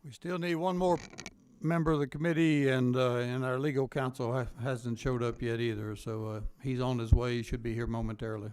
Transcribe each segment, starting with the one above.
We still need one more member of the committee, and our legal counsel hasn't showed up yet either. So he's on his way. He should be here momentarily.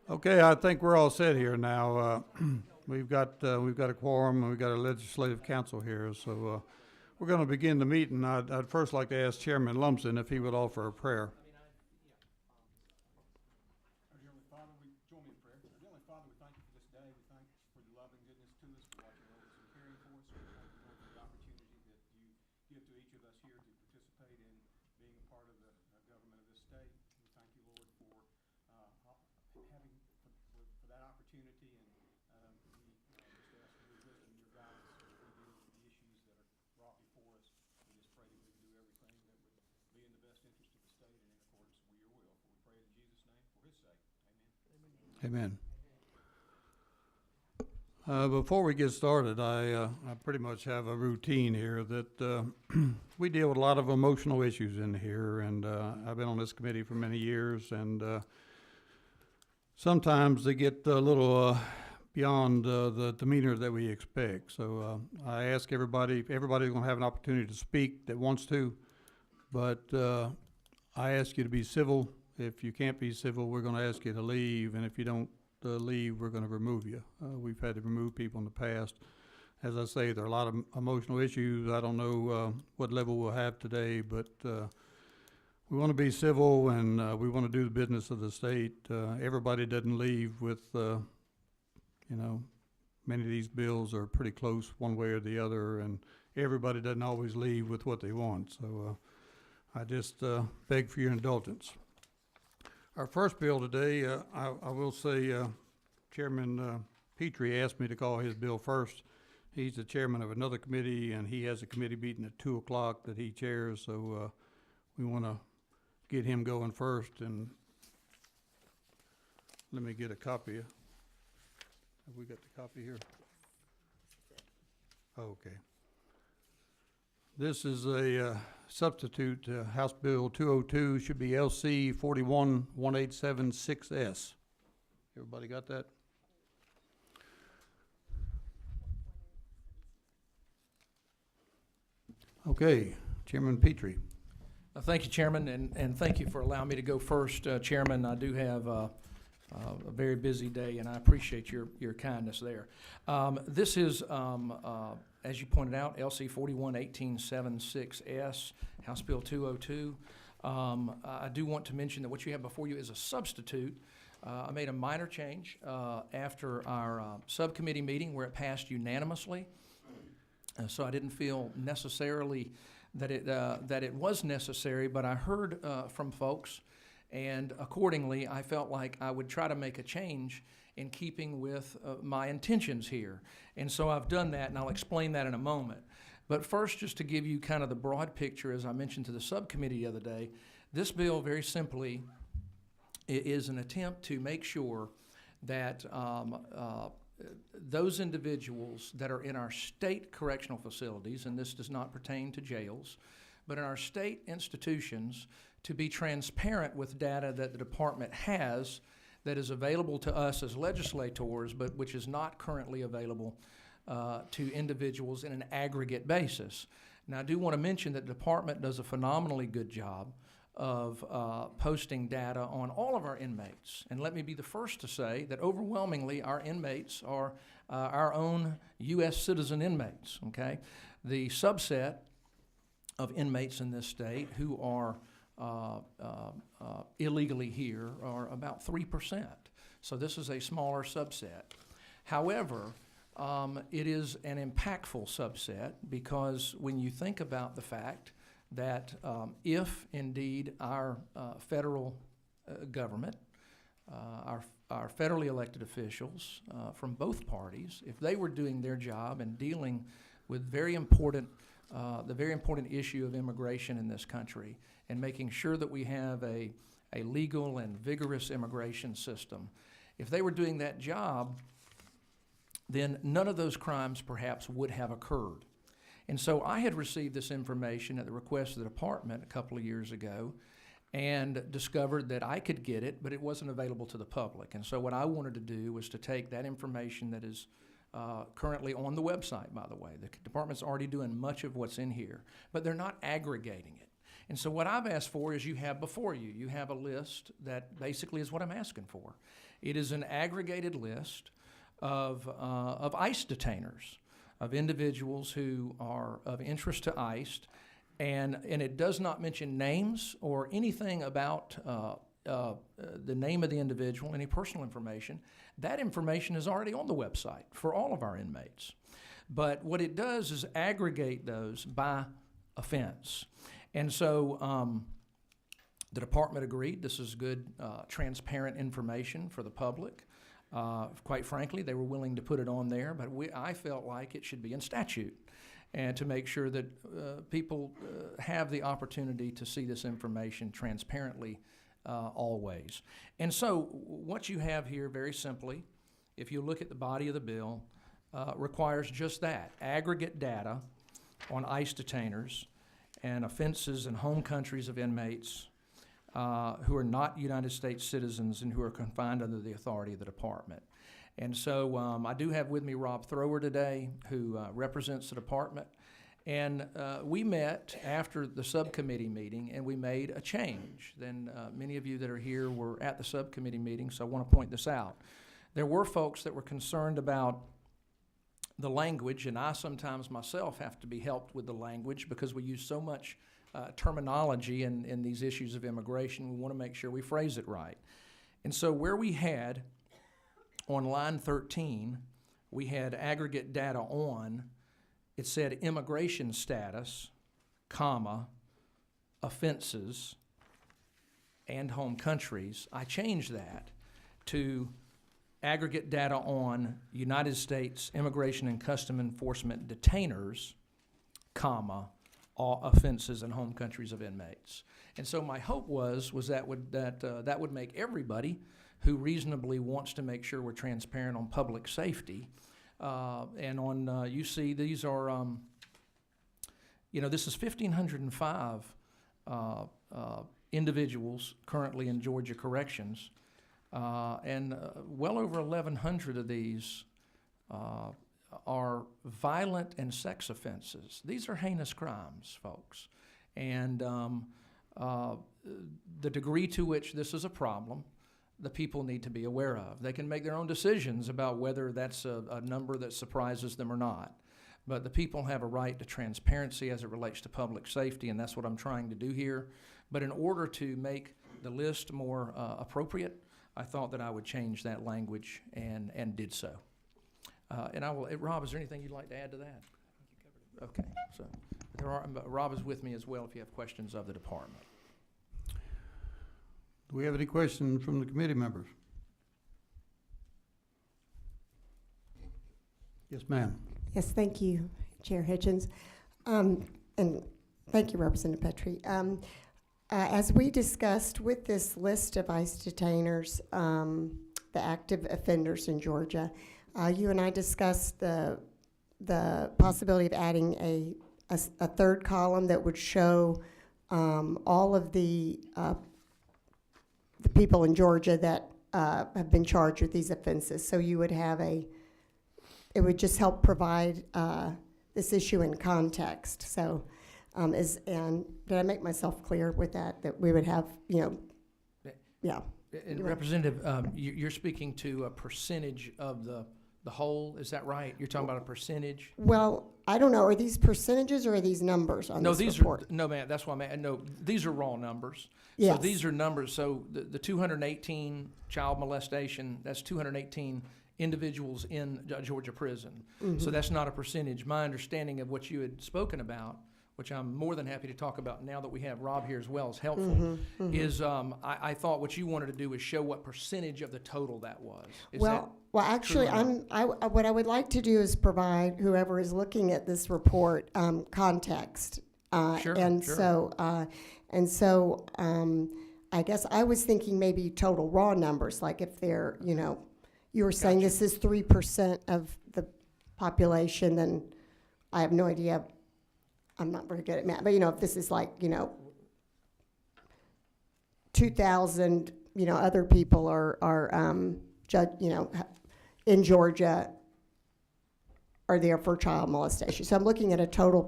Okay, I think we're all set here now. We've got a quorum, and we've got a legislative council here, so we're going to begin the meeting. I'd first like to ask Chairman Lumpson if he would offer a prayer. Our Heavenly Father, we join me in prayer. Our Heavenly Father, we thank you for this day. We thank you for your love and goodness to us, for watching over us and caring for us. We thank you, Lord, for the opportunity that you give to each of us here to participate in being a part of the government of this state. We thank you, Lord, for for that opportunity, and we just ask for your wisdom and your guidance as we deal with the issues that are brought before us. We just pray that we can do everything that would be in the best interest of the state and in accordance with your will. For we pray in Jesus' name, for his sake. Amen. Amen. Before we get started, I pretty much have a routine here that we deal with a lot of emotional issues in here, and I've been on this committee for many years, and sometimes they get a little beyond the demeanor that we expect. So I ask everybody's going to have an opportunity to speak that wants to, but I ask you to be civil. If you can't be civil, we're going to ask you to leave, and if you don't leave, we're going to remove you. We've had to remove people in the past. As I say, there are a lot of emotional issues. I don't know what level we'll have today, but we want to be civil, and we want to do the business of the state. Everybody doesn't leave with, many of these bills are pretty close one way or the other, and everybody doesn't always leave with what they want. So I just beg for your indulgence. Our first bill today, I will say Chairman Petrie asked me to call his bill first. He's the chairman of another committee, and he has a committee meeting at 2 o'clock that he chairs, so we want to get him going first. And let me get a copy. Have we got the copy here? Okay. This is a substitute, House Bill 202, should be LC 411876S. Everybody got that? Okay, Chairman Petrie. Thank you, Chairman, and thank you for allowing me to go first, Chairman. I do have a very busy day, and I appreciate your kindness there. This is, as you pointed out, LC 411876S, House Bill 202. I do want to mention that what you have before you is a substitute. I made a minor change after our subcommittee meeting where it passed unanimously. So I didn't feel necessarily that it was necessary, but I heard from folks, and accordingly I felt like I would try to make a change in keeping with my intentions here. And so I've done that, and I'll explain that in a moment. But first, just to give you kind of the broad picture, as I mentioned to the subcommittee the other day, this bill very simply is an attempt to make sure that those individuals that are in our state correctional facilities, and this does not pertain to jails, but in our state institutions, to be transparent with data that the department has that is available to us as legislators, but which is not currently available to individuals in an aggregate basis. Now, I do want to mention that the department does a phenomenally good job of posting data on all of our inmates. And let me be the first to say that overwhelmingly our inmates are our own U.S. citizen inmates, okay? The subset of inmates in this state who are illegally here are about 3%. So this is a smaller subset. However, it is an impactful subset because when you think about the fact that if indeed our federal government, our federally elected officials from both parties, if they were doing their job and dealing with the very important issue of immigration in this country and making sure that we have a legal and vigorous immigration system, if they were doing that job, then none of those crimes perhaps would have occurred. And so I had received this information at the request of the department a couple of years ago and discovered that I could get it, but it wasn't available to the public. And so what I wanted to do was to take that information that is currently on the website, by the way. The department's already doing much of what's in here, but they're not aggregating it. And so what I've asked for is you have before you, you have a list that basically is what I'm asking for. It is an aggregated list of ICE detainers, of individuals who are of interest to ICE, and it does not mention names or anything about the name of the individual, any personal information. That information is already on the website for all of our inmates. But what it does is aggregate those by offense. And so the department agreed this is good, transparent information for the public. Quite frankly, they were willing to put it on there, but I felt like it should be in statute, and to make sure that people have the opportunity to see this information transparently always. And so what you have here, very simply, if you look at the body of the bill, requires just that, aggregate data on ICE detainers and offenses in home countries of inmates who are not United States citizens and who are confined under the authority of the department. And so I do have with me Rob Thrower today, who represents the department. And we met after the subcommittee meeting, and we made a change. Then many of you that are here were at the subcommittee meeting, so I want to point this out. There were folks that were concerned about the language, and I sometimes myself have to be helped with the language because we use so much terminology in these issues of immigration. We want to make sure we phrase it right. And so where we had, on line 13, we had aggregate data on, it said immigration status, comma, offenses, and home countries. I changed that to aggregate data on United States Immigration and Custom Enforcement detainers, comma, all offenses and home countries of inmates. And so my hope was that would make everybody who reasonably wants to make sure we're transparent on public safety. And on, you see, these are, this is 1,505 individuals currently in Georgia corrections. And well over 1,100 of these are violent and sex offenses. These are heinous crimes, folks. And the degree to which this is a problem, the people need to be aware of. They can make their own decisions about whether that's a number that surprises them or not. But the people have a right to transparency as it relates to public safety, and that's what I'm trying to do here. But in order to make the list more appropriate, I thought that I would change that language and did so. And I will, Rob, is there anything you'd like to add to that? I think you covered it. Okay, so Rob is with me as well if you have questions of the department. Do we have any questions from the committee members? Yes, ma'am. Yes, thank you, Chair Hitchens. And thank you, Representative Petrie. As we discussed with this list of ICE detainers, the active offenders in Georgia, you and I discussed the possibility of adding a third column that would show all of the people in Georgia that have been charged with these offenses. So you would have it would just help provide this issue in context. So, and did I make myself clear with that we would have, yeah. And Representative, you're speaking to a percentage of the whole, is that right? You're talking about a percentage? Well, I don't know. Are these percentages or are these numbers on this report? No, ma'am, that's what I meant. No, these are raw numbers. Yes. So these are numbers. So the 218 child molestation, that's 218 individuals in Georgia prison. Mm-hmm. So that's not a percentage. My understanding of what you had spoken about, which I'm more than happy to talk about now that we have Rob here as well, is helpful, is I thought what you wanted to do is show what percentage of the total that was. Well, actually, what I would like to do is provide whoever is looking at this report context. Sure. So I guess I was thinking maybe total raw numbers, like if they're, you were saying this is 3% of the population, then I have no idea. I'm not very good at math, but if this is like 2,000, other people are in Georgia are there for child molestation. So I'm looking at a total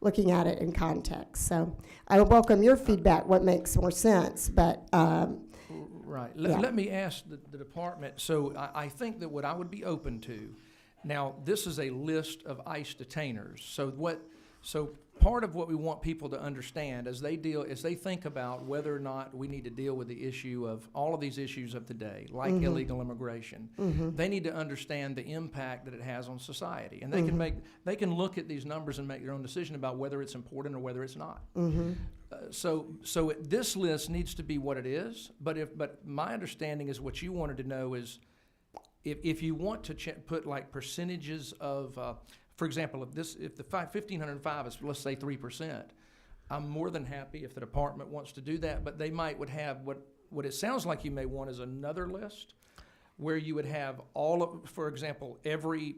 looking at it in context. So I welcome your feedback, what makes more sense, but, Right. Yeah. Let me ask the department, so I think that what I would be open to, now, this is a list of ICE detainers. So part of what we want people to understand as they think about whether or not we need to deal with the issue of all of these issues of today, like illegal immigration, they need to understand the impact that it has on society. And they can look at these numbers and make their own decision about whether it's important or whether it's not. This list needs to be what it is, but my understanding is what you wanted to know is if you want to put like percentages of, for example, if the 1,505 is, let's say, 3%, I'm more than happy if the department wants to do that, but they would have what it sounds like you may want is another list where you would have all of, for example, every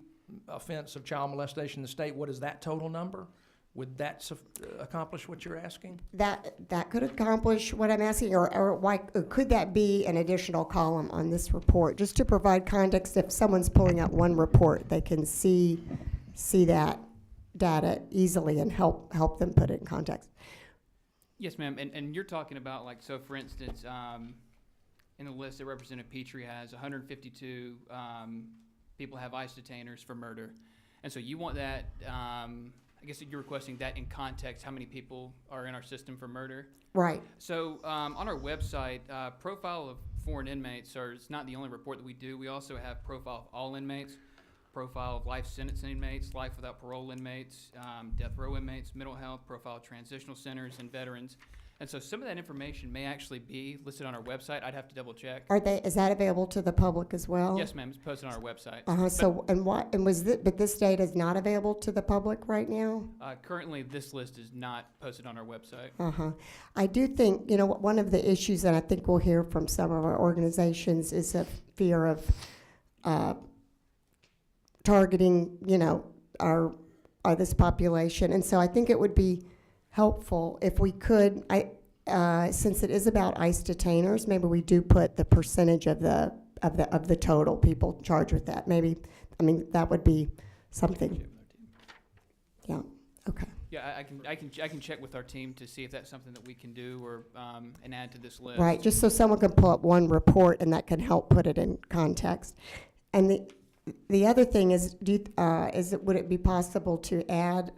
offense of child molestation in the state. What is that total number? Would that accomplish what you're asking? that could accomplish what I'm asking, or could that be an additional column on this report, just to provide context? If someone's pulling out one report, they can see that data easily and help them put it in context. Yes, ma'am. And you're talking about, like, so for instance, in the list that Representative Petrie has, 152 people have ICE detainers for murder. And so you want that, I guess you're requesting that in context, how many people are in our system for murder? Right. So on our website, profile of foreign inmates it's not the only report that we do. We also have profile of all inmates, profile of life sentence inmates, life without parole inmates, death row inmates, mental health, profile of transitional centers, and veterans. And so some of that information may actually be listed on our website. I'd have to double check. Is that available to the public as well? Yes, ma'am. It's posted on our website. But this data is not available to the public right now? Currently, this list is not posted on our website. I do think, one of the issues that I think we'll hear from some of our organizations is a fear of targeting, this population. And so I think it would be helpful if we could, since it is about ICE detainers, maybe we do put the percentage of the total people charged with that. Maybe, that would be something. Yeah. Okay. Yeah, I can check with our team to see if that's something that we can do or and add to this list. Right. Just so someone can pull up one report and that can help put it in context. And the other thing is, would it be possible to add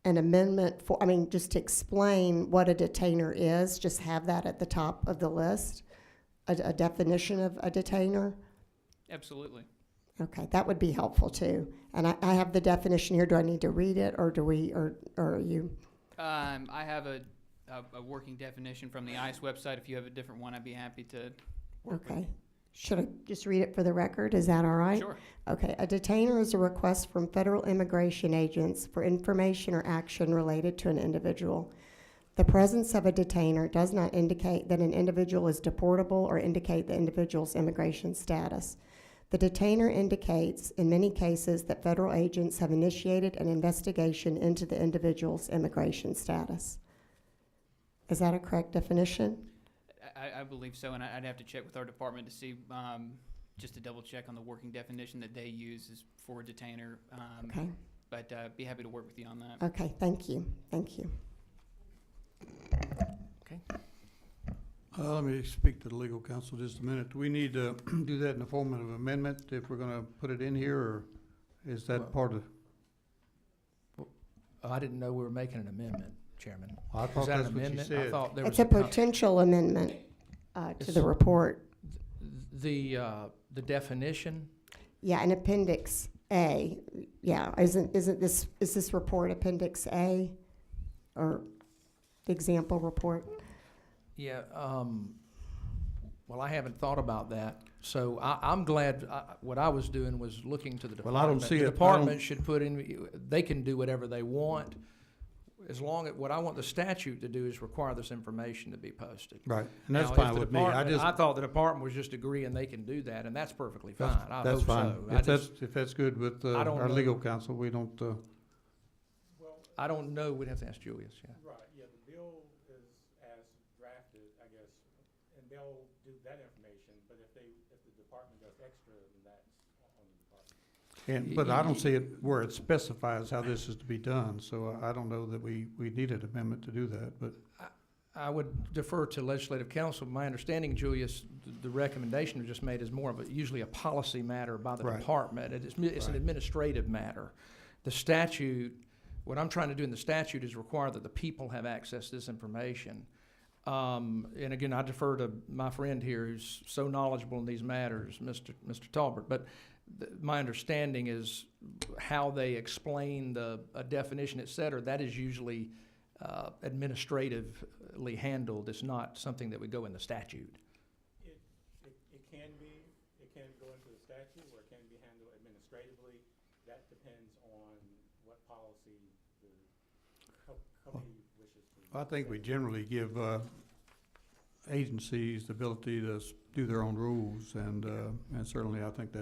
an amendment just to explain what a detainer is, just have that at the top of the list, a definition of a detainer? Absolutely. Okay, that would be helpful too. And I have the definition here. Do I need to read it, or are you? I have a working definition from the ICE website. If you have a different one, I'd be happy to work with you. Should I just read it for the record? Is that all right? Sure. Okay. A detainer is a request from federal immigration agents for information or action related to an individual. The presence of a detainer does not indicate that an individual is deportable or indicate the individual's immigration status. The detainer indicates, in many cases, that federal agents have initiated an investigation into the individual's immigration status. Is that a correct definition? I believe so, and I'd have to check with our department to see, just to double check on the working definition that they use is for a detainer. Okay. But be happy to work with you on that. Okay, thank you. Thank you. Okay. Let me speak to the legal counsel just a minute. Do we need to do that in the form of an amendment if we're gonna put it in here, or is that part of? I didn't know we were making an amendment, Chairman. I thought Is that that's an what you amendment? said. I thought there was It's a potential amendment to the report. The definition. Yeah, in Appendix A. Yeah, is this report Appendix A, or the example report? Yeah. Well, I haven't thought about that, so I'm glad. What I was doing was looking to the department. Well, I don't see the it. department should put in. They can do whatever they want, as long as what I want the statute to do is require this information to be posted. Right, and that's Now, fine if the with me. I thought the department was just agreeing they can do that, and that's perfectly fine. I That's hope fine. so. If that's good with I don't our know. legal counsel, we don't. I don't know. We'd have to ask Julius. Yeah. Right, yeah, the bill is as drafted, I guess, and they'll do that information, but if the department does extra, then that's on the department. But I don't see it where it specifies how this is to be done, so I don't know that we need an amendment to do that, but. I would defer to legislative counsel. My understanding, Julius, the recommendation we just made is more of usually a policy matter by the Right. department. It's an Right. administrative matter. The statute, what I'm trying to do in the statute is require that the people have access to this information. And again, I defer to my friend here who's so knowledgeable in these matters, Mr. Talbert. But my understanding is how they explain a definition, et cetera, that is usually administratively handled. It's not something that would go in the statute. It can go into the statute, or it can be handled administratively. That depends on what policy the committee wishes to. I think we generally give agencies the ability to do their own rules, and certainly I think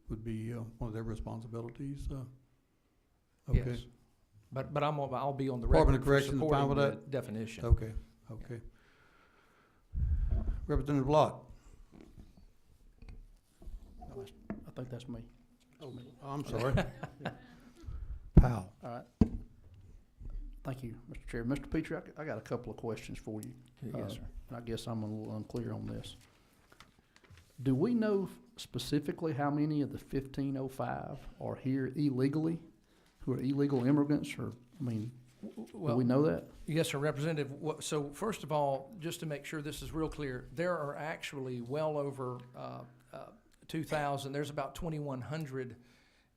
would be one of their responsibilities. Okay. Yes. But I'll be on the Department record of for Corrections fine supporting with the that? definition. Okay. Representative Lott. I think that's me. Oh, I'm sorry. Powell. All right. Thank you, Mr. Chair. Mr. Petrie, I got a couple of questions for you. Yes, sir. And I guess I'm a little unclear on this. Do we know specifically how many of the 1,505 are here illegally, who are illegal immigrants, or, I mean, do we know that? Yes, sir, Representative. So first of all, just to make sure this is real clear, there are actually well over 2,000. There's about 2,100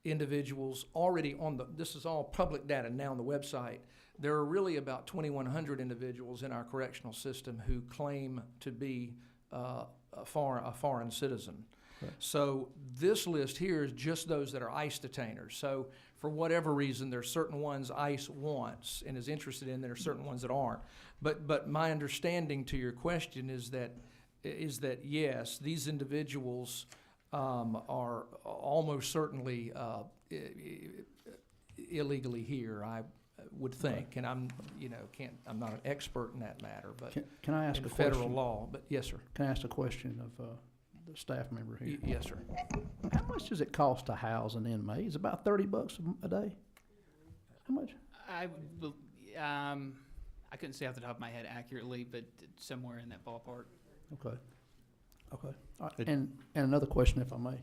individuals already this is all public data now on the website. There are really about 2,100 individuals in our correctional system who claim to be a foreign citizen. Right. So this list here is just those that are ICE detainers. So for whatever reason, there's certain ones ICE wants and is interested in. There are certain ones that aren't. But my understanding to your question is that yes, these individuals are almost certainly illegally here, I would think. And I'm not an expert in that matter, but Can I ask in a federal question? law. But yes, sir. Can I ask a question of the staff member here? Yes, sir. How much does it cost to house an inmate? It's about $30 a day. How much? I couldn't say off the top of my head accurately, but somewhere in that ballpark. Okay. All right. And another question, if I may.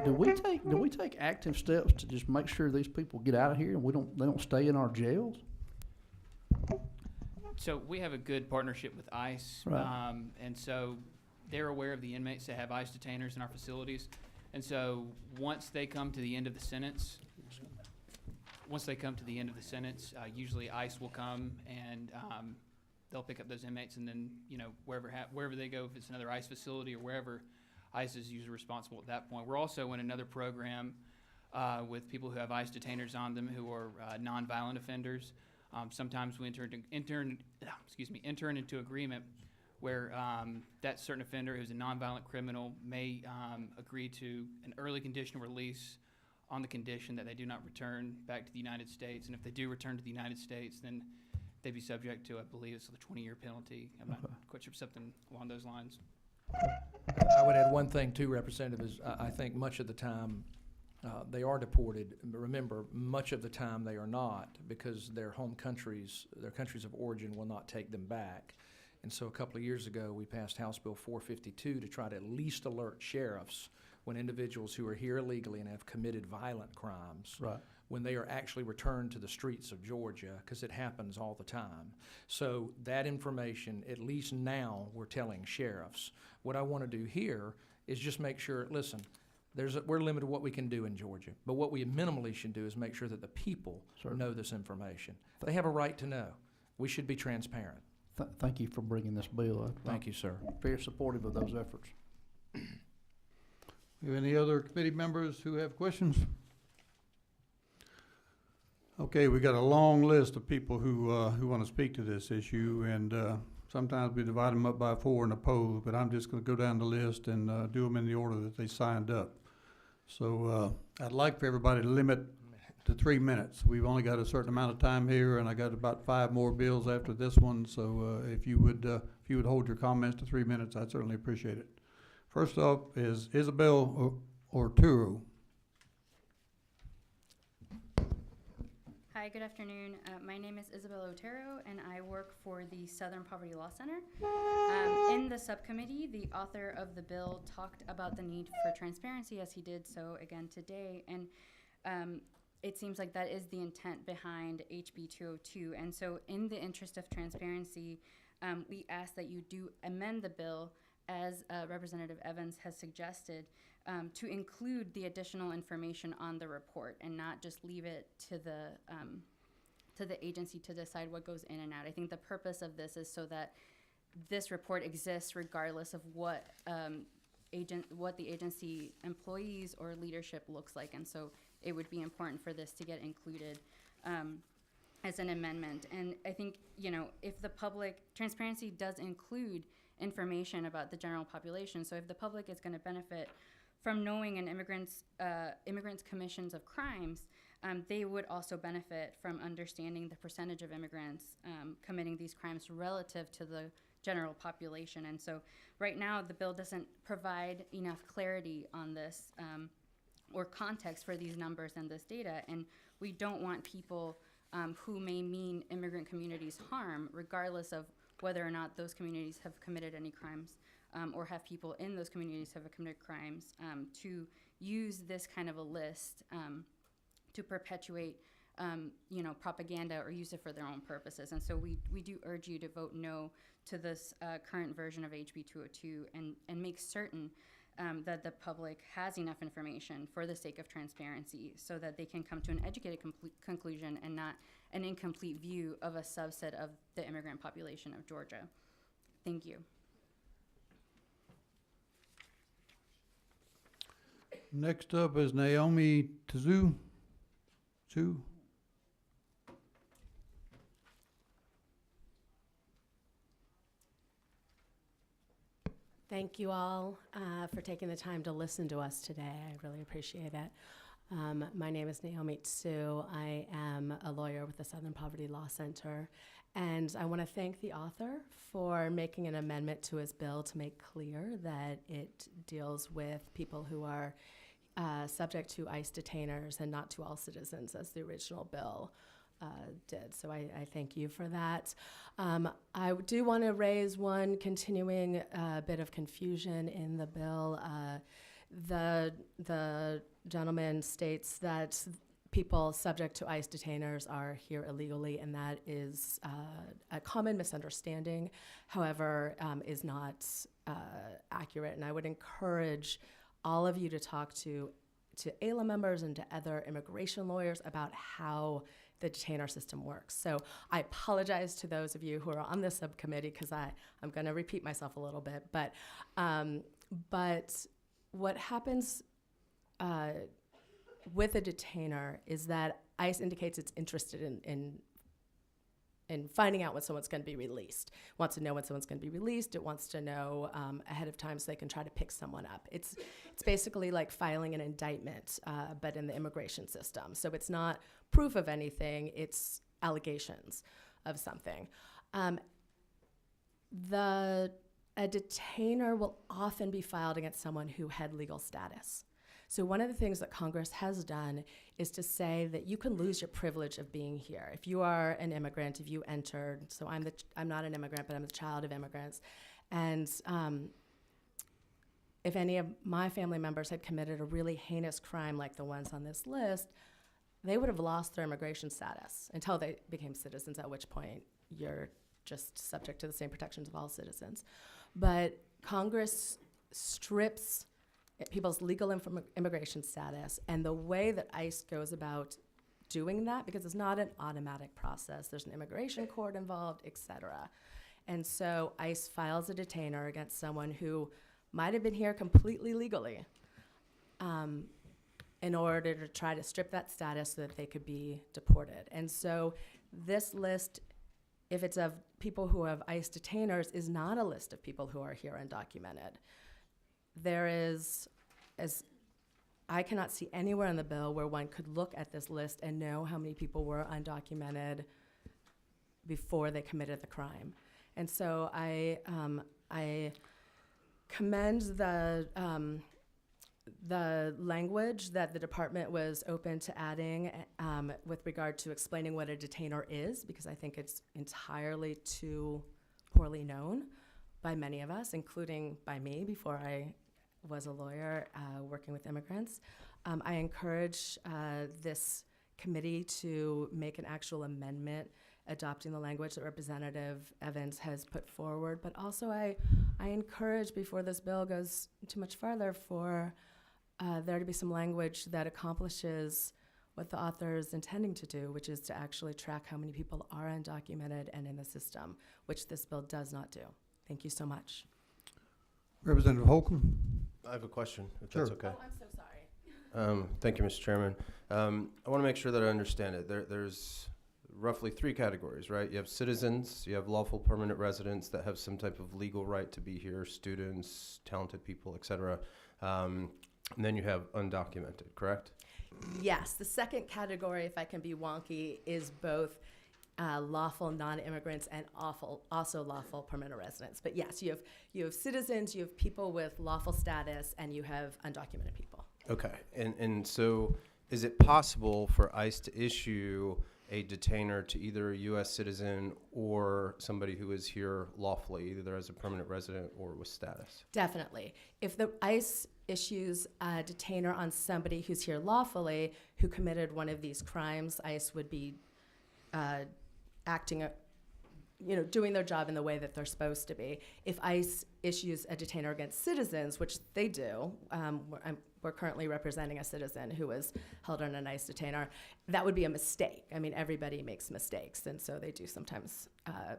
Do we take active steps to just make sure these people get out of here and they don't stay in our jails? So we have a good partnership with ICE, Right. and so they're aware of the inmates that have ICE detainers in our facilities. And so once they come to the end of the sentence, usually ICE will come and they'll pick up those inmates, and then wherever they go, if it's another ICE facility or wherever, ICE is usually responsible at that point. We're also in another program with people who have ICE detainers on them who are nonviolent offenders. Sometimes we enter into agreement where that certain offender who's a nonviolent criminal may agree to an early conditional release on the condition that they do not return back to the United States. And if they do return to the United States, then they'd be subject to, I believe it's the 20-year penalty. I'm not quite sure, something along those lines. I would add one thing too, Representative, is I think much of the time they are deported. But remember, much of the time they are not, because their home countries, their countries of origin will not take them back. And so a couple of years ago, we passed House Bill 452 to try to at least alert sheriffs when individuals who are here illegally and have committed violent crimes, Right. when they are actually returned to the streets of Georgia, because it happens all the time. So that information, at least now, we're telling sheriffs. What I want to do here is just make sure, listen, we're limited to what we can do in Georgia, but what we minimally should do is make sure that the people know this information. They have a right to know. We should be transparent. Thank you for bringing this bill up. Thank you, sir. Very supportive of those efforts. Do any other committee members who have questions? Okay, we got a long list of people who want to speak to this issue, and sometimes we divide them up by 4 in a poll, but I'm just going to go down the list and do them in the order that they signed up. So I'd like for everybody to limit to 3 minutes. We've only got a certain amount of time here, and I got about 5 more bills after this one. So if you would hold your comments to 3 minutes, I'd certainly appreciate it. First up is Isabel Orturo. Hi, good afternoon. My name is Isabel Otero, and I work for the Southern Poverty Law Center. In the subcommittee, the author of the bill talked about the need for transparency, as he did so again today, and it seems like that is the intent behind HB 202. And so in the interest of transparency, we ask that you do amend the bill, as Representative Evans has suggested, to include the additional information on the report and not just leave it to the agency to decide what goes in and out. I think the purpose of this is so that this report exists regardless of what the agency employees or leadership looks like. And so it would be important for this to get included as an amendment. And I think, if the public, transparency does include information about the general population. So if the public is going to benefit from knowing an immigrants commissions of crimes, they would also benefit from understanding the percentage of immigrants committing these crimes relative to the general population. And so right now the bill doesn't provide enough clarity on this or context for these numbers and this data. And we don't want people who may mean immigrant communities harm, regardless of whether or not those communities have committed any crimes, or have people in those communities have committed crimes, to use this kind of a list to perpetuate propaganda or use it for their own purposes. And so we do urge you to vote no to this current version of HB 202 and make certain that the public has enough information for the sake of transparency so that they can come to an educated conclusion and not an incomplete view of a subset of the immigrant population of Georgia. Thank you. Next up is Naomi Tzu. Thank you all for taking the time to listen to us today. I really appreciate it. My name is Naomi Tzu. I am a lawyer with the Southern Poverty Law Center, and I want to thank the author for making an amendment to his bill to make clear that it deals with people who are subject to ICE detainers and not to all citizens, as the original bill did. So I thank you for that. I do want to raise one continuing bit of confusion in the bill. The gentleman states that people subject to ICE detainers are here illegally, and that is a common misunderstanding, however, is not accurate. And I would encourage all of you to talk to AILA members and to other immigration lawyers about how the detainer system works. So I apologize to those of you who are on this subcommittee because I'm going to repeat myself a little bit. But what happens with a detainer is that ICE indicates it's interested in finding out when someone's going to be released. It wants to know when someone's going to be released. It wants to know ahead of time so they can try to pick someone up. It's basically like filing an indictment, but in the immigration system. So it's not proof of anything. It's allegations of something. A detainer will often be filed against someone who had legal status. So one of the things that Congress has done is to say that you can lose your privilege of being here. If you are an immigrant, if you entered, so I'm not an immigrant, but I'm the child of immigrants, and if any of my family members had committed a really heinous crime like the ones on this list, they would have lost their immigration status until they became citizens, at which point you're just subject to the same protections of all citizens. But Congress strips people's legal immigration status, and the way that ICE goes about doing that, because it's not an automatic process, there's an immigration court involved, et cetera. And so ICE files a detainer against someone who might have been here completely legally in order to try to strip that status so that they could be deported. And so this list, if it's of people who have ICE detainers, is not a list of people who are here undocumented. There is, as I cannot see anywhere in the bill where one could look at this list and know how many people were undocumented before they committed the crime. And so I commend the the language that the department was open to adding with regard to explaining what a detainer is, because I think it's entirely too poorly known by many of us, including by me before I was a lawyer working with immigrants. I encourage this committee to make an actual amendment adopting the language that Representative Evans has put forward, but also I encourage, before this bill goes too much farther, for there to be some language that accomplishes what the author is intending to do, which is to actually track how many people are undocumented and in the system, which this bill does not do. Thank you so much. Representative Holcomb? I have a question, if Sure. that's okay. Oh, I'm so sorry. Thank you, Mr. Chairman. I want to make sure that I understand it. There's roughly 3 categories, right? You have citizens, you have lawful permanent residents that have some type of legal right to be here, students, talented people, et cetera. And then you have undocumented, correct? Yes, the second category, if I can be wonky, is both lawful non-immigrants and also lawful permanent residents. But yes, you have citizens, you have people with lawful status, and you have undocumented people. Okay, and so is it possible for ICE to issue a detainer to either a U.S. citizen or somebody who is here lawfully, either as a permanent resident or with status? Definitely. If the ICE issues a detainer on somebody who's here lawfully who committed one of these crimes, ICE would be acting, doing their job in the way that they're supposed to be. If ICE issues a detainer against citizens, which they do, we're currently representing a citizen who was held on an ICE detainer, that would be a mistake. I mean, everybody makes mistakes, and so they do sometimes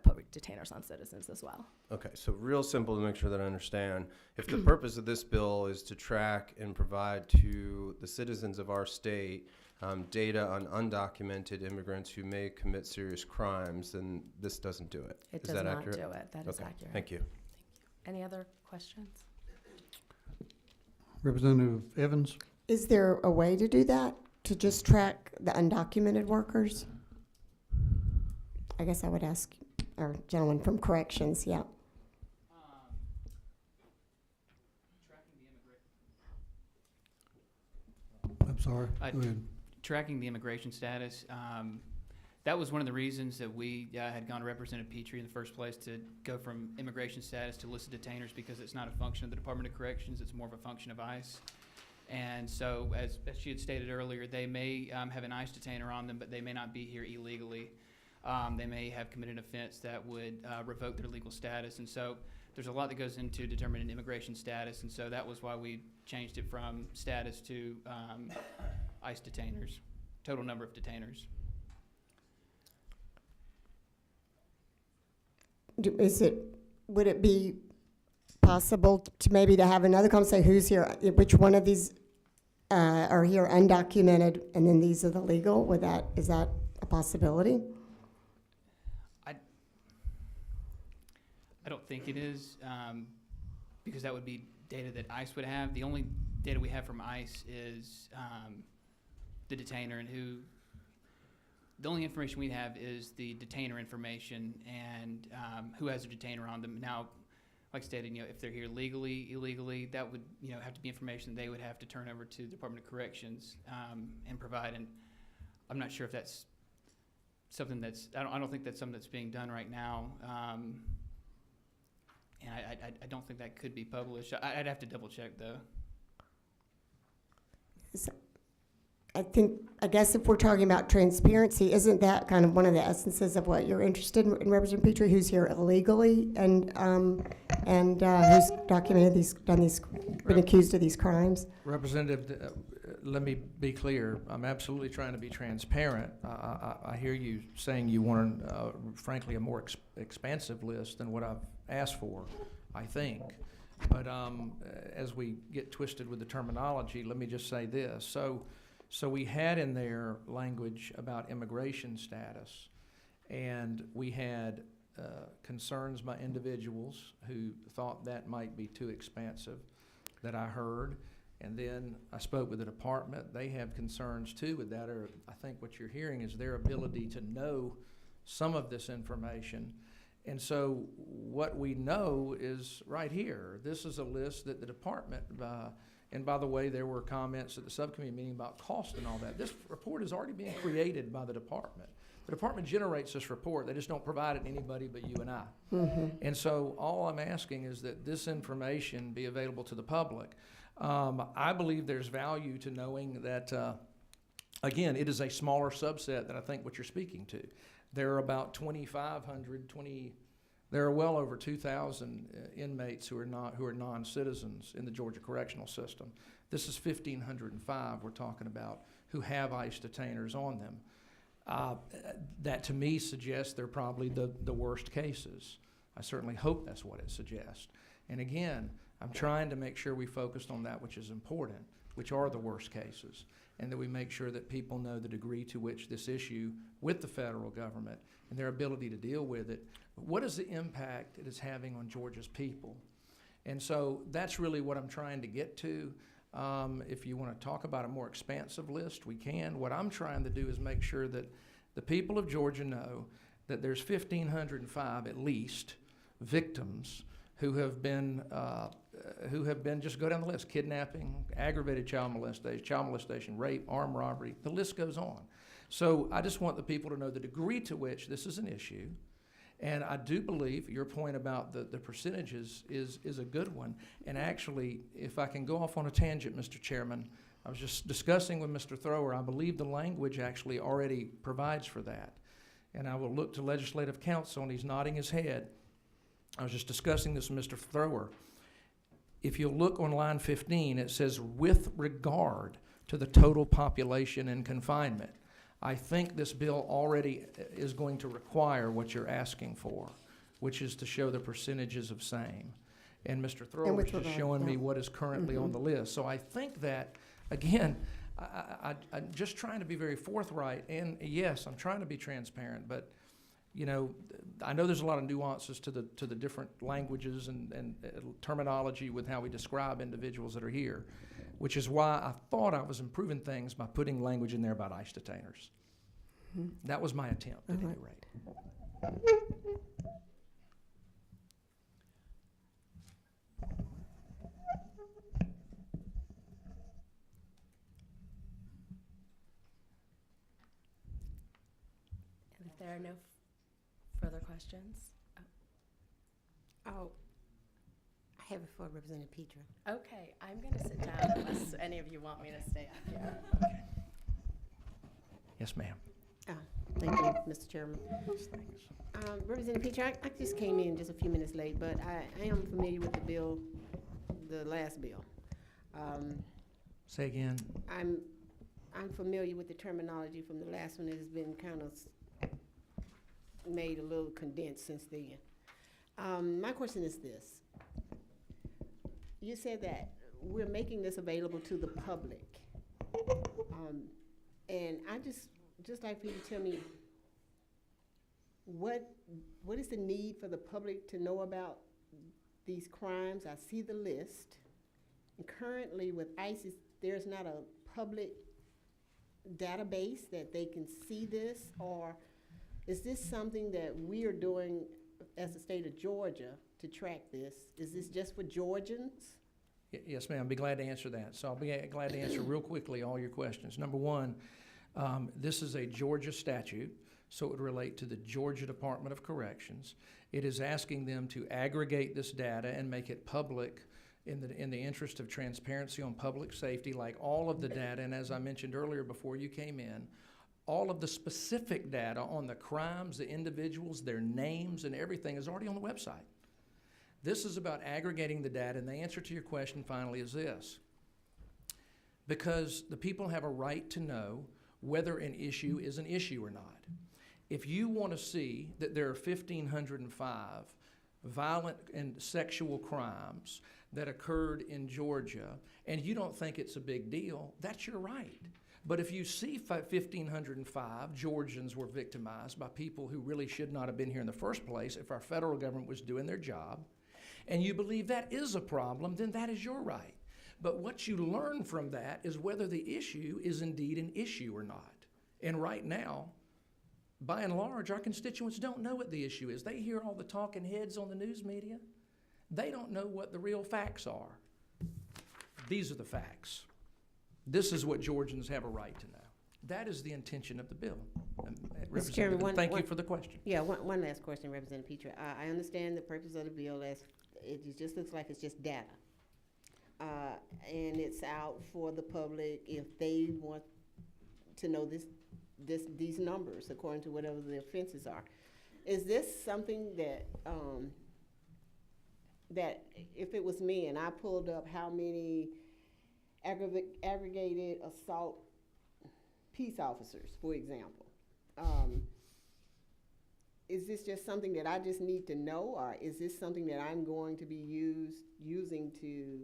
put detainers on citizens as well. Okay, so real simple to make sure that I understand. If the purpose of this bill is to track and provide to the citizens of our state data on undocumented immigrants who may commit serious crimes, then this doesn't do it. It Is does that not accurate? do it. That is Okay, accurate. thank you. Any other questions? Representative Evans? Is there a way to do that, to just track the undocumented workers? I guess I would ask our gentleman from corrections, yeah. Tracking the I'm sorry, go ahead. tracking the immigration status, that was one of the reasons that we had gone to Representative Petrie in the first place, to go from immigration status to listed detainers, because it's not a function of the Department of Corrections, it's more of a function of ICE. And so, as she had stated earlier, they may have an ICE detainer on them, but they may not be here illegally. They may have committed an offense that would revoke their legal status. And so there's a lot that goes into determining immigration status, and so that was why we changed it from status to ICE detainers, total number of detainers. Would it be possible to maybe to have another conversation, who's here, which one of these are here undocumented, and then these are the legal? Is that a possibility? I don't think it is, because that would be data that ICE would have. The only data we have from ICE is the detainer, and the only information we have is the detainer information and who has a detainer on them. Now, like I stated, if they're here legally, illegally, that would have to be information they would have to turn over to the Department of Corrections and provide. And I'm not sure if that's something I don't think that's something that's being done right now. And I don't think that could be published. I'd have to double check though. I guess if we're talking about transparency, isn't that kind of one of the essences of what you're interested in Representative Petrie, who's here illegally and who's documented been accused of these crimes? Representative, let me be clear. I'm absolutely trying to be transparent. I hear you saying you want, frankly, a more expansive list than what I've asked for, I think. But as we get twisted with the terminology, let me just say this. So we had in there language about immigration status, and we had concerns by individuals who thought that might be too expansive that I heard. And then I spoke with the department. They have concerns too with that, or I think what you're hearing is their ability to know some of this information. And so what we know is right here. This is a list that the department And by the way, there were comments at the subcommittee meeting about cost and all that. This report is already being created by the department. The department generates this report. They just don't provide it to anybody but you and I. And so all I'm asking is that this information be available to the public. I believe there's value to knowing that, again, it is a smaller subset than I think what you're speaking to. There are about 2,500, there are well over 2,000 inmates who are non-citizens in the Georgia correctional system. This is 1,505 we're talking about who have ICE detainers on them. That to me suggests they're probably the worst cases. I certainly hope that's what it suggests. And again, I'm trying to make sure we focused on that which is important, which are the worst cases, and that we make sure that people know the degree to which this issue with the federal government and their ability to deal with it, what is the impact it is having on Georgia's people? And so that's really what I'm trying to get to. If you want to talk about a more expansive list, we can. What I'm trying to do is make sure that the people of Georgia know that there's 1,505 at least victims who have been just go down the list: kidnapping, aggravated child molestation, rape, armed robbery. The list goes on. So I just want the people to know the degree to which this is an issue. And I do believe your point about the percentages is a good one. And actually, if I can go off on a tangent, Mr. Chairman, I was just discussing with Mr. Thrower, I believe the language actually already provides for that. And I will look to legislative counsel, and he's nodding his head. I was just discussing this with Mr. Thrower. If you look on line 15, it says, with regard to the total population in confinement. I think this bill already is going to require what you're asking for, which is to show the percentages of same. And Mr. Thrower was just showing me what is currently on the list. So I think that, again, I'm just trying to be very forthright. And yes, I'm trying to be transparent, but you know, I know there's a lot of nuances to the different languages and terminology with how we describe individuals that are here, which is why I thought I was improving things by putting language in there about ICE detainers. That was my attempt, at any rate. And if there are no further questions? Oh, I have it for Representative Petra. Okay, I'm going to sit down unless any of you want me to stay up here. Okay. Yes, ma'am. Thank you, Mr. Chairman. Representative Petra, I just came in just a few minutes late, but I am familiar with the bill, the last bill. Say again. I'm familiar with the terminology from the last one. It has been kind of made a little condensed since then. My question is this. You said that we're making this available to the public. And I just like for you to tell me what is the need for the public to know about these crimes? I see the list. And currently with ICE, there's not a public database that they can see this, or is this something that we are doing as the state of Georgia to track this? Is this just for Georgians? Yes, ma'am. I'd be glad to answer that. So I'll be glad to answer real quickly all your questions. Number one, this is a Georgia statute, so it would relate to the Georgia Department of Corrections. It is asking them to aggregate this data and make it public in the interest of transparency on public safety, like all of the data. And as I mentioned earlier before you came in, all of the specific data on the crimes, the individuals, their names, and everything is already on the website. This is about aggregating the data, and the answer to your question finally is this. Because the people have a right to know whether an issue is an issue or not. If you want to see that there are 1,505 violent and sexual crimes that occurred in Georgia, and you don't think it's a big deal, that's your right. But if you see 1,505 Georgians were victimized by people who really should not have been here in the first place, if our federal government was doing their job, and you believe that is a problem, then that is your right. But what you learn from that is whether the issue is indeed an issue or not. And right now, by and large, our constituents don't know what the issue is. They hear all the talking heads on the news media. They don't know what the real facts are. these are the facts. This is what Georgians have a right to know. That is the intention of the bill. Mr. Chairman, Thank you for the question. Yeah, one last question, Representative Petra. I understand the purpose of the bill as, it just looks like it's just data. And it's out for the public if they want to know these numbers according to whatever the offenses are. Is this something that, that if it was me and I pulled up how many aggregated assault peace officers, for example, is this just something that I just need to know, or is this something that I'm going to be using to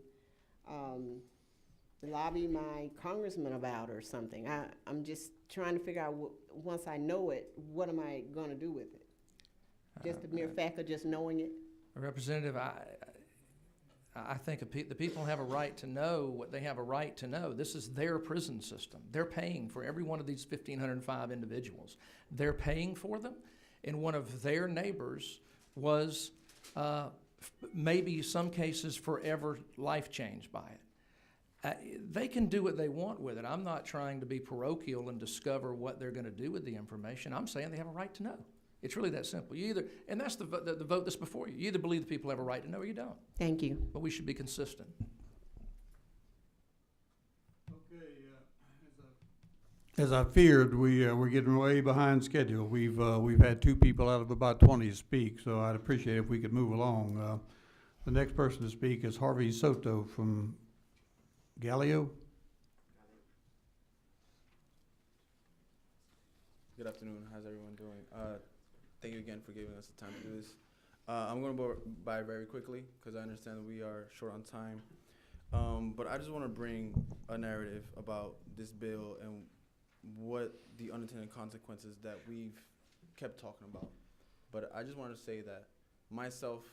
lobby my congressman about or something? I'm just trying to figure out, once I know it, what am I going to do with it? Just the mere fact of just knowing it? Representative, I think the people have a right to know what they have a right to know. This is their prison system. They're paying for every one of these 1,505 individuals. They're paying for them, and one of their neighbors was maybe some cases forever life changed by it. They can do what they want with it. I'm not trying to be parochial and discover what they're going to do with the information. I'm saying they have a right to know. It's really that simple. You either, and that's the vote that's before you. You either believe the people have a right to know or you don't. Thank you. But we should be consistent. Okay, as I feared, we're getting way behind schedule. We've had 2 people out of about 20 to speak, so I'd appreciate if we could move along. The next person to speak is Harvey Soto from Galileo. Good afternoon. How's everyone doing? Thank you again for giving us the time to do this. I'm going to go by very quickly because I understand that we are short on time. But I just want to bring a narrative about this bill and what the unintended consequences that we've kept talking about. But I just want to say that myself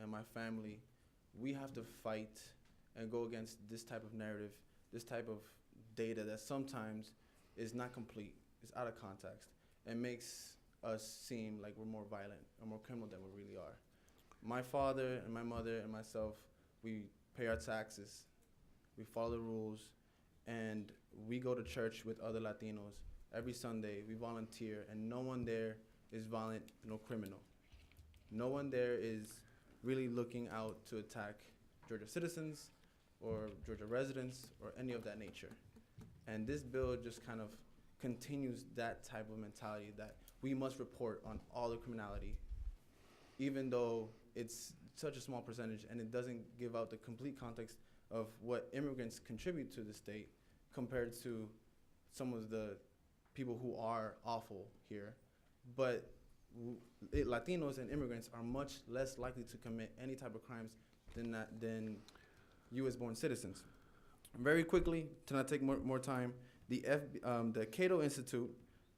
and my family, we have to fight and go against this type of narrative, this type of data that sometimes is not complete, is out of context, and makes us seem like we're more violent or more criminal than we really are. My father and my mother and myself, we pay our taxes, we follow the rules, and we go to church with other Latinos. Every Sunday, we volunteer, and no one there is violent, no criminal. No one there is really looking out to attack Georgia citizens or Georgia residents or any of that nature. And this bill just kind of continues that type of mentality that we must report on all the criminality, even though it's such a small percentage and it doesn't give out the complete context of what immigrants contribute to the state compared to some of the people who are awful here. But Latinos and immigrants are much less likely to commit any type of crimes than U.S.-born citizens. Very quickly, to not take more time, the Cato Institute